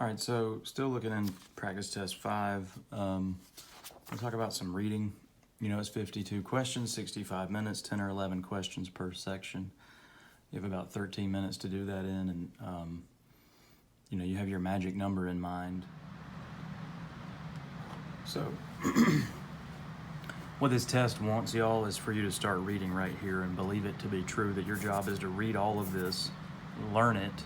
All right, so still looking in practice test 5. We'll talk about some reading. You know, it's 52 questions, 65 minutes, 10 or 11 questions per section. You have about 13 minutes to do that in, and you know, you have your magic number in mind. So what this test wants, y'all, is for you to start reading right here and believe it to be true, that your job is to read all of this, learn it,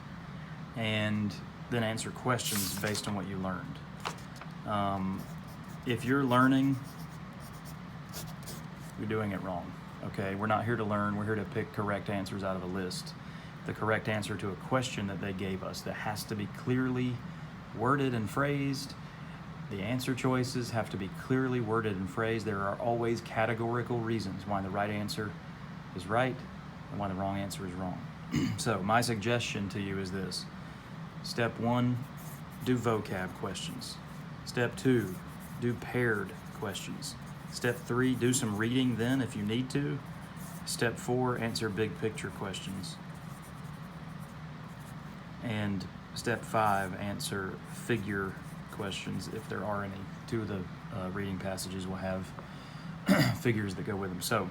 and then answer questions based on what you learned. If you're learning, you're doing it wrong, okay? We're not here to learn, we're here to pick correct answers out of a list. The correct answer to a question that they gave us that has to be clearly worded and phrased. The answer choices have to be clearly worded and phrased. There are always categorical reasons why the right answer is right and why the wrong answer is wrong. So my suggestion to you is this. Step 1, do vocab questions. Step 2, do paired questions. Step 3, do some reading then if you need to. Step 4, answer big picture questions. And step 5, answer figure questions if there are any. 2 of the reading passages will have figures that go with them. So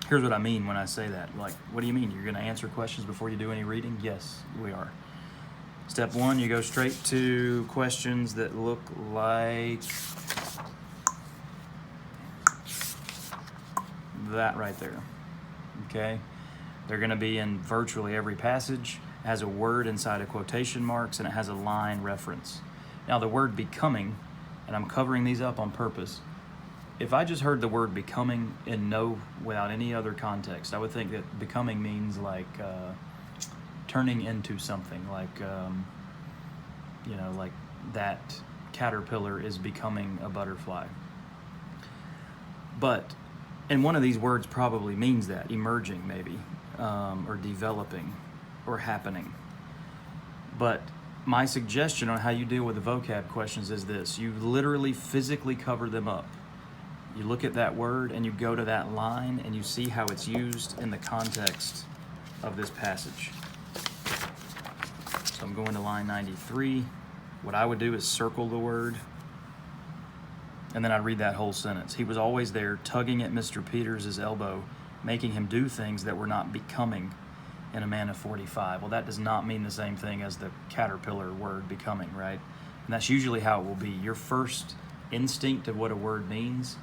here's what I mean when I say that. Like, what do you mean? You're going to answer questions before you do any reading? Yes, we are. Step 1, you go straight to questions that look like that right there, okay? They're gonna be in virtually every passage. It has a word inside of quotation marks, and it has a line reference. Now the word becoming, and I'm covering these up on purpose, if I just heard the word becoming without any other context, I would think that becoming means like turning into something, like you know, like that caterpillar is becoming a butterfly. And one of these words probably means that, emerging maybe, or developing, or happening. But my suggestion on how you deal with the vocab questions is this. You literally physically cover them up. You look at that word and you go to that line and you see how it's used in the context of this passage. So I'm going to line 93. What I would do is circle the word, and then I'd read that whole sentence. He was always there, tugging at Mr. Peters' elbow, making him do things that were not becoming in a man of 45. Well, that does not mean the same thing as the caterpillar word becoming, right? And that's usually how it will be. Your first instinct of what a word means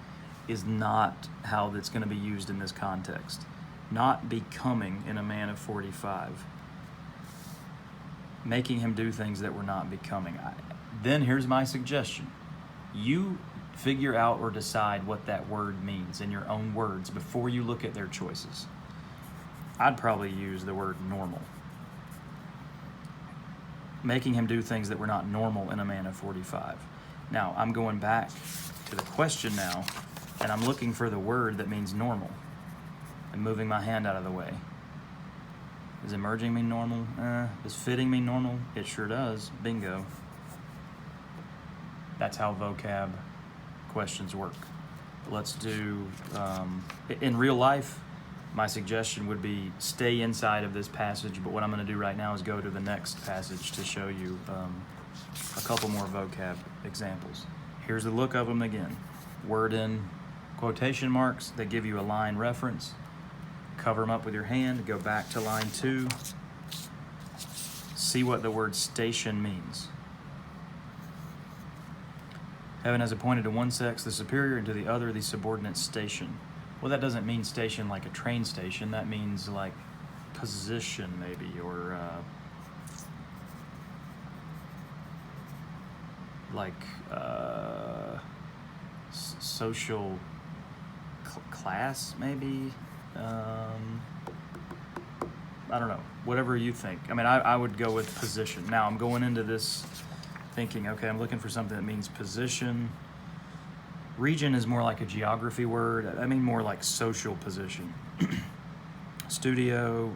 is not how that's going to be used in this context. Not becoming in a man of 45. Making him do things that were not becoming. Then here's my suggestion. You figure out or decide what that word means in your own words before you look at their choices. I'd probably use the word normal. Making him do things that were not normal in a man of 45. Now, I'm going back to the question now, and I'm looking for the word that means normal. I'm moving my hand out of the way. Does emerging mean normal? Does fitting mean normal? It sure does. Bingo. That's how vocab questions work. Let's do, in real life, my suggestion would be stay inside of this passage, but what I'm going to do right now is go to the next passage to show you a couple more vocab examples. Here's the look of them again. Word in quotation marks that give you a line reference. Cover them up with your hand, go back to line 2. See what the word station means. Heaven has appointed to one sex the superior and to the other the subordinate station. Well, that doesn't mean station like a train station. That means like position maybe, or social class maybe. I don't know, whatever you think. I mean, I would go with position. Now I'm going into this thinking, okay, I'm looking for something that means position. Region is more like a geography word. I mean more like social position. Studio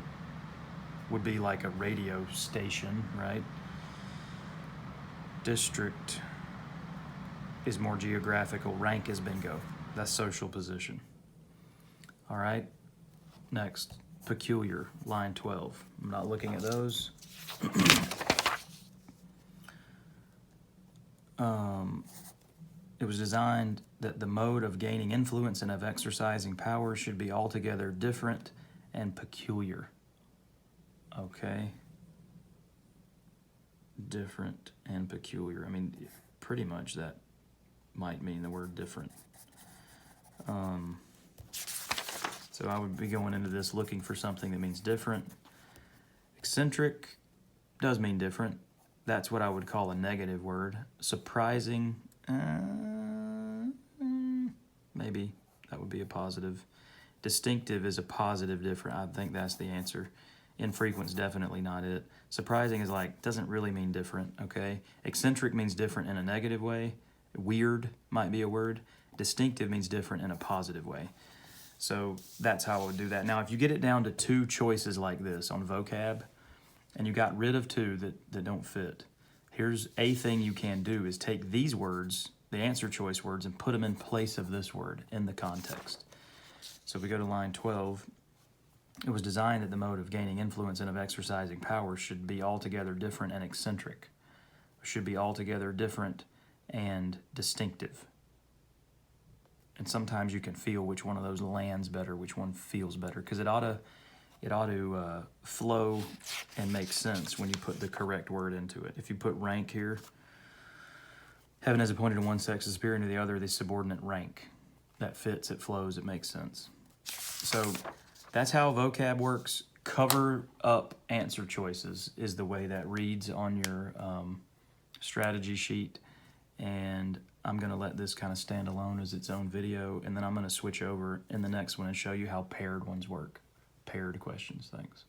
would be like a radio station, right? District is more geographical. Rank is bingo. That's social position. All right, next, peculiar, line 12. I'm not looking at those. It was designed that the mode of gaining influence and of exercising power should be altogether different and peculiar. Okay. Different and peculiar. I mean, pretty much that might mean the word different. So I would be going into this looking for something that means different. Eccentric does mean different. That's what I would call a negative word. Surprising, maybe that would be a positive. Distinctive is a positive different. I think that's the answer. Infrequent's definitely not it. Surprising is like, doesn't really mean different, okay? Eccentric means different in a negative way. Weird might be a word. Distinctive means different in a positive way. So that's how I would do that. Now, if you get it down to two choices like this on vocab, and you got rid of two that don't fit, here's a thing you can do is take these words, the answer choice words, and put them in place of this word in the context. So if we go to line 12, it was designed that the mode of gaining influence and of exercising power should be altogether different and eccentric. Should be altogether different and distinctive. And sometimes you can feel which one of those lands better, which one feels better, because it ought to flow and make sense when you put the correct word into it. If you put rank here, heaven has appointed in one sex as superior to the other, the subordinate rank. That fits, it flows, it makes sense. So that's how vocab works. Cover up answer choices is the way that reads on your strategy sheet. And I'm going to let this kind of stand alone as its own video, and then I'm going to switch over in the next one and show you how paired ones work. Paired questions. Thanks.